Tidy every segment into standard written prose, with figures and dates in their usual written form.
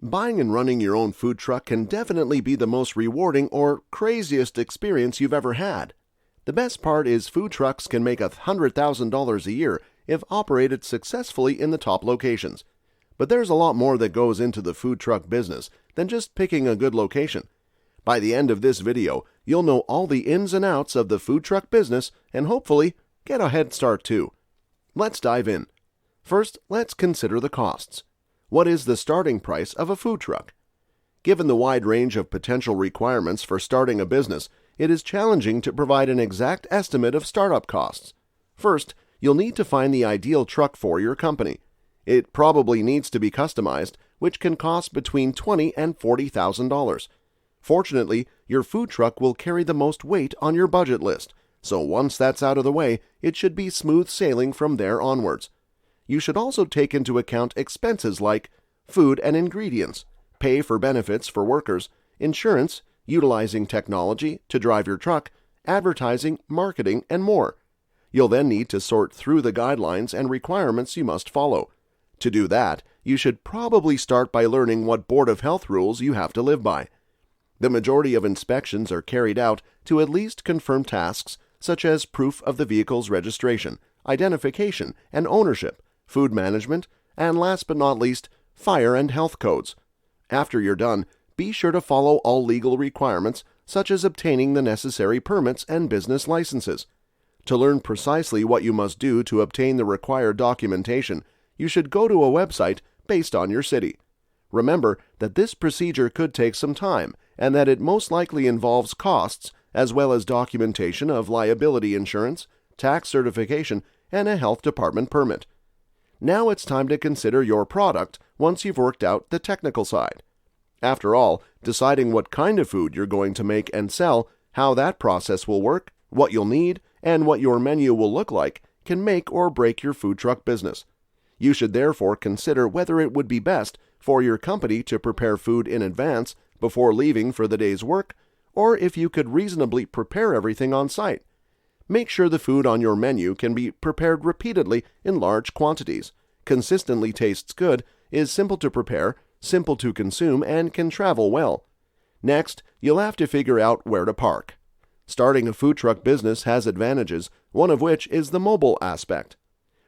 Buying and running your own food truck can definitely be the most rewarding or craziest experience you've ever had. The best part is food trucks can make $100,000 a year if operated successfully in the top locations. But there's a lot more that goes into the food truck business than just picking a good location. By the end of this video, you'll know all the ins and outs of the food truck business and hopefully get a head start too. Let's dive in. First, let's consider the costs. What is the starting price of a food truck? Given the wide range of potential requirements for starting a business, it is challenging to provide an exact estimate of startup costs. First, you'll need to find the ideal truck for your company. It probably needs to be customized, which can cost between $20,000 and $40,000. Fortunately, your food truck will carry the most weight on your budget list, so once that's out of the way, it should be smooth sailing from there onwards. You should also take into account expenses like food and ingredients, pay for benefits for workers, insurance, utilizing technology to drive your truck, advertising, marketing, and more. You'll then need to sort through the guidelines and requirements you must follow. To do that, you should probably start by learning what Board of Health rules you have to live by. The majority of inspections are carried out to at least confirm tasks such as proof of the vehicle's registration, identification, and ownership, food management, and last but not least, fire and health codes. After you're done, be sure to follow all legal requirements such as obtaining the necessary permits and business licenses. To learn precisely what you must do to obtain the required documentation, you should go to a website based on your city. Remember that this procedure could take some time and that it most likely involves costs as well as documentation of liability insurance, tax certification, and a health department permit. Now it's time to consider your product once you've worked out the technical side. After all, deciding what kind of food you're going to make and sell, how that process will work, what you'll need, and what your menu will look like can make or break your food truck business. You should therefore consider whether it would be best for your company to prepare food in advance before leaving for the day's work, or if you could reasonably prepare everything on site. Make sure the food on your menu can be prepared repeatedly in large quantities, consistently tastes good, is simple to prepare, simple to consume, and can travel well. Next, you'll have to figure out where to park. Starting a food truck business has advantages, one of which is the mobile aspect.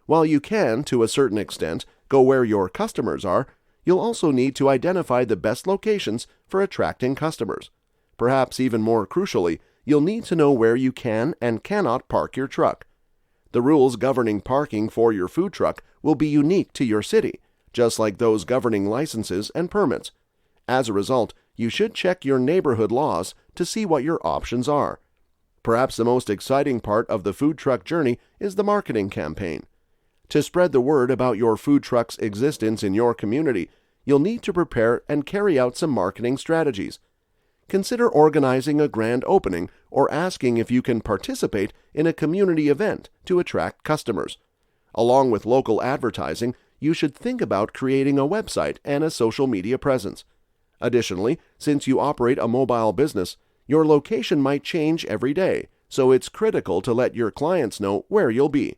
While you can, to a certain extent, go where your customers are, you'll also need to identify the best locations for attracting customers. Perhaps even more crucially, you'll need to know where you can and cannot park your truck. The rules governing parking for your food truck will be unique to your city, just like those governing licenses and permits. As a result, you should check your neighborhood laws to see what your options are. Perhaps the most exciting part of the food truck journey is the marketing campaign. To spread the word about your food truck's existence in your community, you'll need to prepare and carry out some marketing strategies. Consider organizing a grand opening or asking if you can participate in a community event to attract customers. Along with local advertising, you should think about creating a website and a social media presence. Additionally, since you operate a mobile business, your location might change every day, so it's critical to let your clients know where you'll be.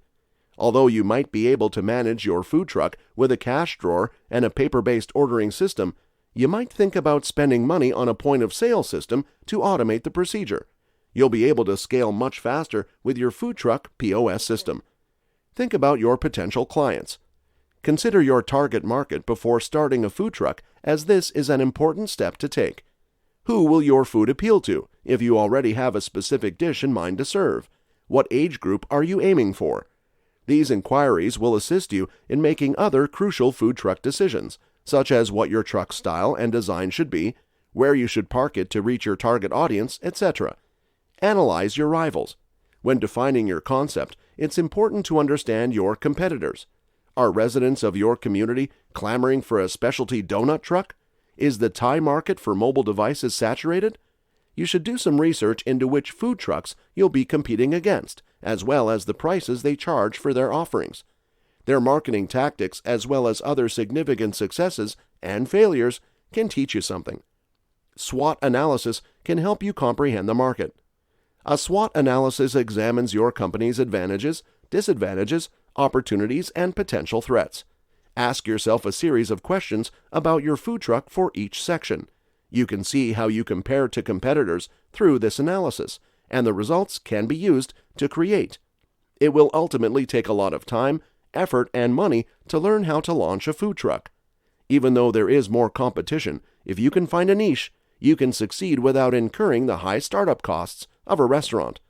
Although you might be able to manage your food truck with a cash drawer and a paper-based ordering system, you might think about spending money on a point-of-sale system to automate the procedure. You'll be able to scale much faster with your food truck POS system. Think about your potential clients. Consider your target market before starting a food truck, as this is an important step to take. Who will your food appeal to, if you already have a specific dish in mind to serve? What age group are you aiming for? These inquiries will assist you in making other crucial food truck decisions, such as what your truck style and design should be, where you should park it to reach your target audience, etc. Analyze your rivals. When defining your concept, it's important to understand your competitors. Are residents of your community clamoring for a specialty donut truck? Is the Thai market for mobile devices saturated? You should do some research into which food trucks you'll be competing against, as well as the prices they charge for their offerings. Their marketing tactics, as well as other significant successes and failures, can teach you something. SWOT analysis can help you comprehend the market. A SWOT analysis examines your company's advantages, disadvantages, opportunities, and potential threats. Ask yourself a series of questions about your food truck for each section. You can see how you compare to competitors through this analysis, and the results can be used to create. It will ultimately take a lot of time, effort, and money to learn how to launch a food truck. Even though there is more competition, if you can find a niche, you can succeed without incurring the high startup costs of a restaurant.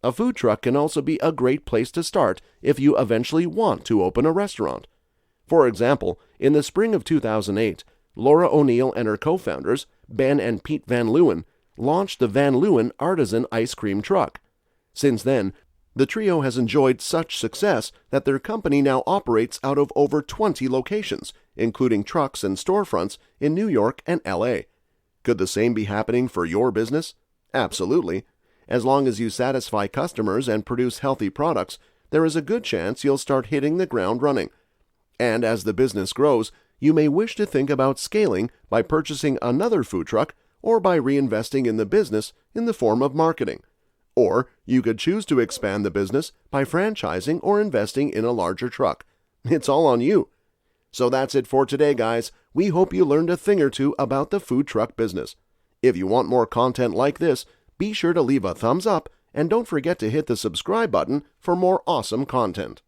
A food truck can also be a great place to start if you eventually want to open a restaurant. For example, in the spring of 2008, Laura O'Neill and her co-founders, Ben and Pete Van Leeuwen, launched the Van Leeuwen Artisan Ice Cream Truck. Since then, the trio has enjoyed such success that their company now operates out of over 20 locations, including trucks and storefronts in New York and LA. Could the same be happening for your business? Absolutely. As long as you satisfy customers and produce healthy products, there is a good chance you'll start hitting the ground running. And as the business grows, you may wish to think about scaling by purchasing another food truck or by reinvesting in the business in the form of marketing. Or you could choose to expand the business by franchising or investing in a larger truck. It's all on you. So that's it for today, guys. We hope you learned a thing or two about the food truck business. If you want more content like this, be sure to leave a thumbs up and don't forget to hit the subscribe button for more awesome content.